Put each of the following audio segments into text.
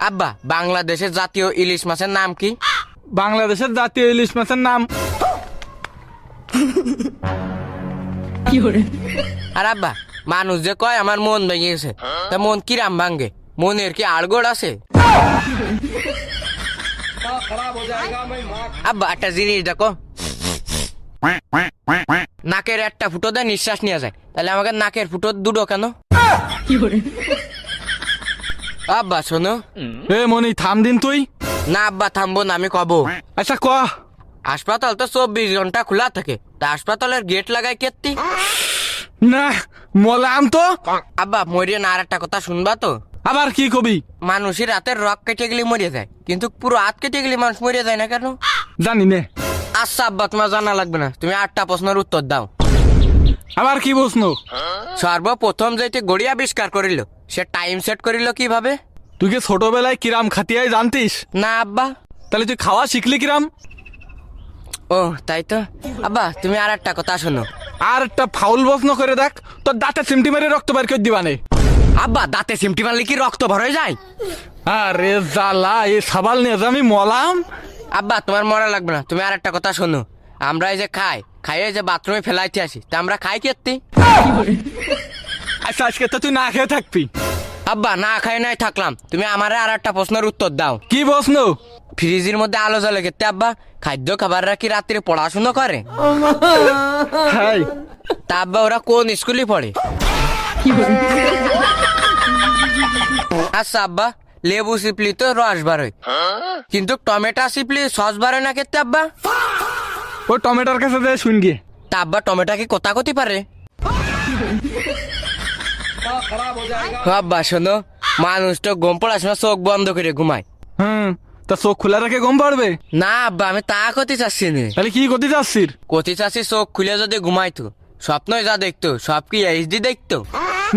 আব্বা বাংলাদেশের জাতীয় ইলিশ মাছের নাম কি? বাংলাদেশের জাতীয় ইলিশ মাছের নাম আর আব্বা মানুষ যে কয় আমার মন ভেঙে গেছে, তা মন কিরাম ভাঙ্গে? মনের কি আড়গোড় আছে? আব্বা একটা জিনিস দেখো, নাকের একটা ফুটো দেয় নিঃশ্বাস নিয়ে যায়, তাহলে আমাকে নাকের ফুটো দুটো কেন? আব্বা শোনো। এ মনি থাম দিন তুই। না আব্বা থামবো না, আমি কব। আচ্ছা ক। হাসপাতাল তো 24 ঘন্টা খোলা থাকে, তা হাসপাতালের গেট লাগায় কেত্তি? না মলাম তো। আব্বা মরিয়ে না, আর একটা কথা শুনবা তো? আবার কি কবি? মানুষের রাতের রক কেটে গেলে মরে যায়, কিন্তু পুরো হাত কেটে গেলে মানুষ মরে যায় না কেন? জানি নে। আচ্ছা আব্বা তোমার জানা লাগবে না, তুমি 8টা প্রশ্নের উত্তর দাও। আবার কি প্রশ্ন? সর্বপ্রথম যেটি গড়ি আবিষ্কার করিল, সে টাইম সেট করিল কিভাবে? তুই কি ছোটবেলায় কিরাম খাতিয়াই জানতিস? না আব্বা। তাহলে তুই খাওয়া শিখলি কিরাম? ও তাই তো। আব্বা তুমি আর একটা কথা শোনো। আর একটা ফাউল প্রশ্ন করে দেখ, তোর দাঁতে চিমটি মেরে রক্ত বের করে দিবানে। আব্বা দাঁতে সিমটি মারলে কি রক্ত ভরে যায়? আরে জ্বালা, এই সাবাল নিয়ে যে আমি মলাম। আব্বা তোমার মরা লাগবে না, তুমি আর একটা কথা শোনো। আমরা এই যে খাইয়ে যে বাথরুমে ফেলাইতে আসি, তা আমরা খাই কেত্তি? আচ্ছা আজকে তো তুই না খেয়ে থাকবি। আব্বা না খাই নাই থাকলাম, তুমি আমারে আর একটা প্রশ্নের উত্তর দাও। কি প্রশ্ন? ফ্রিজের মধ্যে আলো জ্বলে কেত্তি আব্বা? খাদ্য খাবাররা কি রাত্রে পড়াশোনা করে? হাই তা আব্বা ওরা কোন স্কুলে পড়ে? আচ্ছা আব্বা লেবু চিপলি তো রস বারোয়, কিন্তু টমেটো চিপলি সস বারে না কেত্তি আব্বা? ও টমেটোর কাছে যে শুন গিয়ে। তা আব্বা টমেটো কি কথা কতি পারে? আব্বা শোনো, মানুষ তো ঘুম পড়ার সময় চোখ বন্ধ করে ঘুমায়। তা চোখ খোলা রেখে ঘুম পাড়বে? না আব্বা আমি তা কতি চাচ্ছি না। তাহলে কি করতে যাচ্ছিস? কতি চাচ্ছি চোখ খুলে যদি ঘুমাইতো, স্বপ্নই যা দেখতো সব কি এইচডি দেখতো?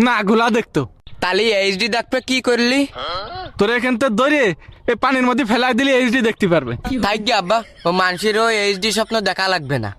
না গোলা দেখতো। তাহলে এইচডি দেখবে কি করলি? তোর এখান থেকে ধরে এই পানির মধ্যে ফেলাই দিলে এইচডি দেখতে পারবে। থাক গে আব্বা, ও মানুষেরও এইচডি স্বপ্ন দেখা লাগবে না।